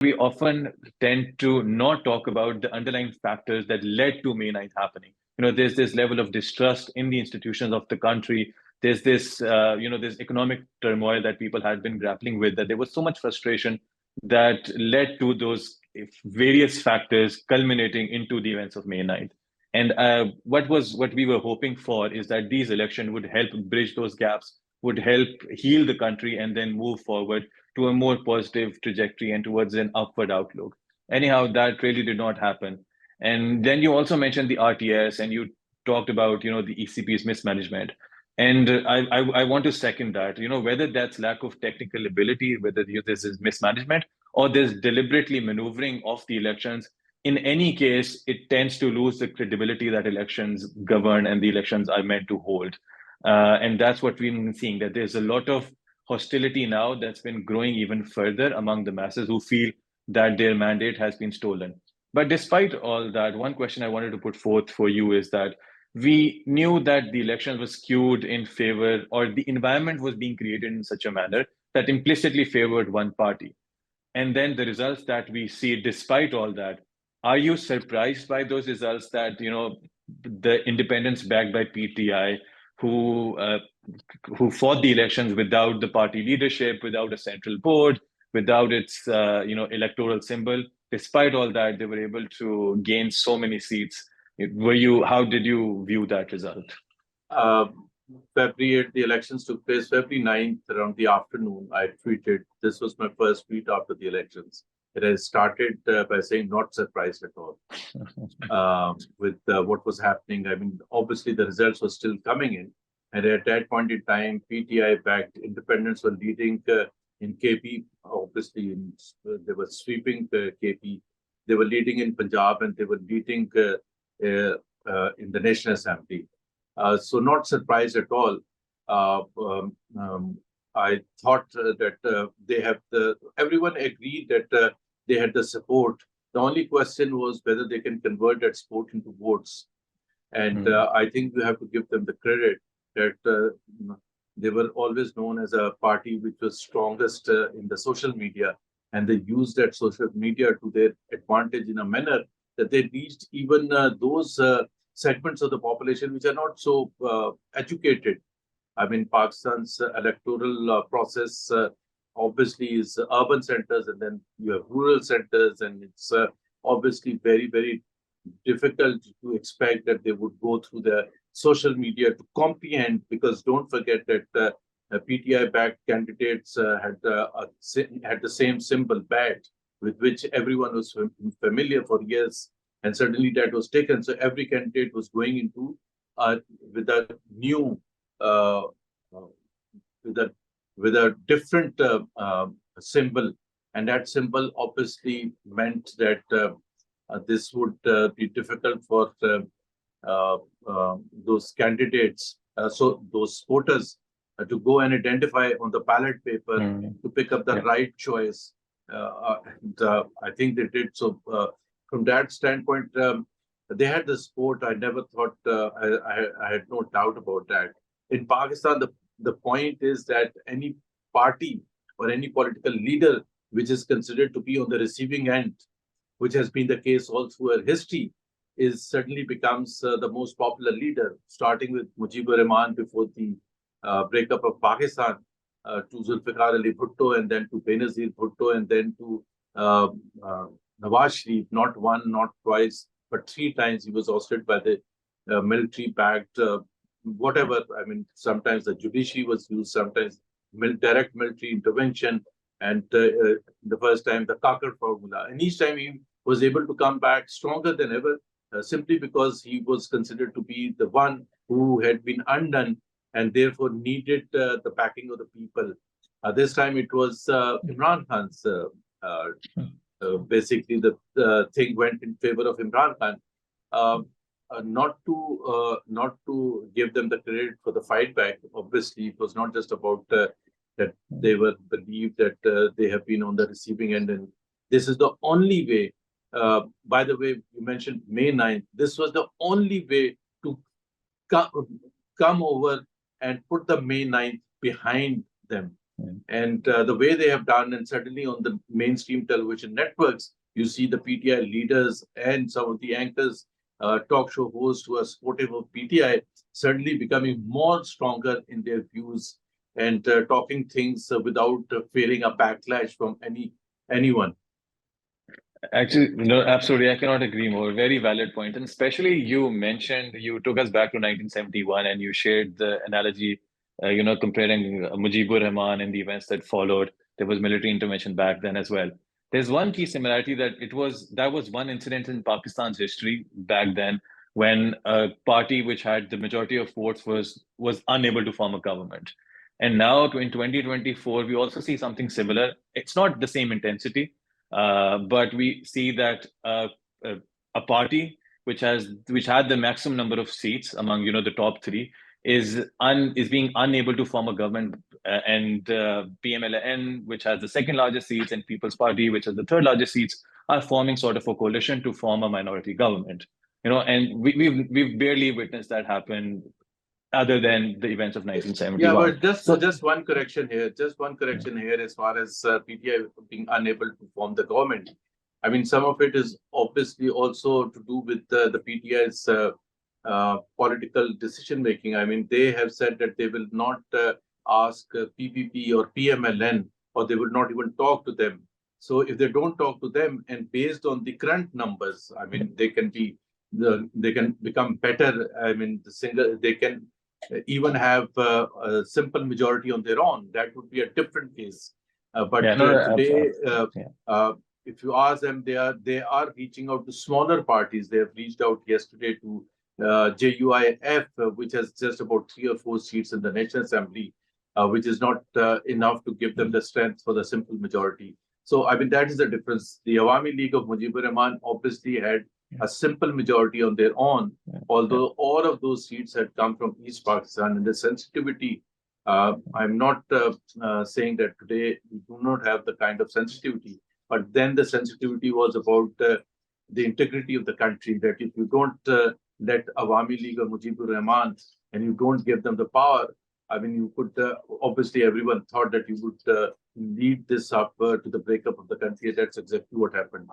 we often tend to not talk about the underlying factors that led to May 9th happening. There's this level of distrust in the institutions of the country. There's this economic turmoil that people had been grappling with, that there was so much frustration that led to those various factors culminating into the events of May 9th. And what we were hoping for is that these elections would help bridge those gaps, would help heal the country, and then move forward to a more positive trajectory and towards an upward outlook. Anyhow, that really did not happen. And then you also mentioned the RTS, and you talked about the ECP's mismanagement. And I want to second that. Whether that's lack of technical ability, whether this is mismanagement, or there's deliberately maneuvering of the elections. In any case, it tends to lose the credibility that elections govern and the elections are meant to hold. And that's what we've been seeing, that there's a lot of hostility now that's been growing even further among the masses who feel that their mandate has been stolen. But despite all that, one question I wanted to put forth for you is that we knew that the elections were skewed in favor, or the environment was being created in such a manner that implicitly favored one party. And then the results that we see, despite all that, are you surprised by those results that, the independents backed by PTI, who who fought the elections without the party leadership, without a central board, without its electoral symbol. Despite all that, they were able to gain so many seats. How did you view that result? February 8th, the elections took place. February 9th, around the afternoon, I tweeted. This was my first tweet after the elections. It has started by saying, not surprised at all with what was happening. I mean, obviously, the results were still coming in. And at that point in time, PTI-backed independents were leading in KP. Obviously, they were sweeping KP. They were leading in Punjab, and they were leading in the National Assembly. So not surprised at all. I thought that they have everyone agreed that they had the support. The only question was whether they can convert that support into votes. And I think we have to give them the credit that they were always known as a party which was strongest in the social media. And they used that social media to their advantage in a manner that they reached even those segments of the population which are not so educated. I mean, Pakistan's electoral process obviously is urban centers, and then you have rural centers, and it's obviously very, very difficult to expect that they would go through the social media to comprehend, because don't forget that PTI-backed candidates had the same symbol badge with which everyone was familiar for years. And suddenly that was taken. So every candidate was going into with a new, with a different symbol, and that symbol obviously meant that this would be difficult for those candidates, so those voters, to go and identify on the ballot paper to pick up the right choice. And I think they did so. From that standpoint, they had the support. I never thought, I had no doubt about that. In Pakistan, the point is that any party or any political leader which is considered to be on the receiving end, which has been the case all through our history, is suddenly becomes the most popular leader, starting with Mujibur Rahman before the breakup of Pakistan, to Zulfikar Ali Bhutto, and then to Benazir Bhutto, and then to Nawaz Sharif. Not one, not twice, but 3 times he was ousted by the military-backed whatever. I mean, sometimes the judiciary was used, sometimes direct military intervention, and the first time the Kakar formula. And each time he was able to come back stronger than ever, simply because he was considered to be the one who had been undone and therefore needed the backing of the people. This time it was Imran Khan's, basically the thing went in favor of Imran Khan. Not to give them the credit for the fight back. Obviously, it was not just about that they were believed that they have been on the receiving end, and this is the only way. By the way, you mentioned May 9th. This was the only way to come over and put the May 9th behind them. And the way they have done, and certainly on the mainstream television networks, you see the PTI leaders and some of the anchors, talk show hosts who are supportive of PTI, certainly becoming more stronger in their views and talking things without fearing a backlash from anyone. Actually, no, absolutely. I cannot agree more. Very valid point. And especially you took us back to 1971 and you shared the analogy, comparing Mujibur Rahman and the events that followed. There was military intervention back then as well. There's one key similarity that was one incident in Pakistan's history back then when a party which had the majority of votes was unable to form a government. And now in 2024, we also see something similar. It's not the same intensity, but we see that a, a party which had the maximum number of seats among the top three is being unable to form a government, and PMLN, which has the second largest seats, and People's Party, which has the third largest seats, are forming sort of a coalition to form a minority government. And we've barely witnessed that happen other than the events of 1971. Yeah, but just one correction here. Just one correction here as far as PTI being unable to form the government. I mean, some of it is obviously also to do with the PTI's political decision making. I mean, they have said that they will not ask PPP or PMLN, or they will not even talk to them. So if they don't talk to them, and based on the current numbers, I mean, they can become better. I mean, they can even have a simple majority on their own. That would be a different case. But today, if you ask them, they are reaching out to smaller parties. They have reached out yesterday to JUIF, which has just about 3 or 4 seats in the National Assembly, which is not enough to give them the strength for the simple majority. So, I mean, that is the difference. The Awami League of Mujibur Rahman obviously had a simple majority on their own, although all of those seats had come from East Pakistan. And the sensitivity, I'm not saying that today we do not have the kind of sensitivity, but then the sensitivity was about the integrity of the country, that if you don't let Awami League of Mujibur Rahman and you don't give them the power, I mean, you could, obviously everyone thought that you would lead this up to the breakup of the country. That's exactly what happened.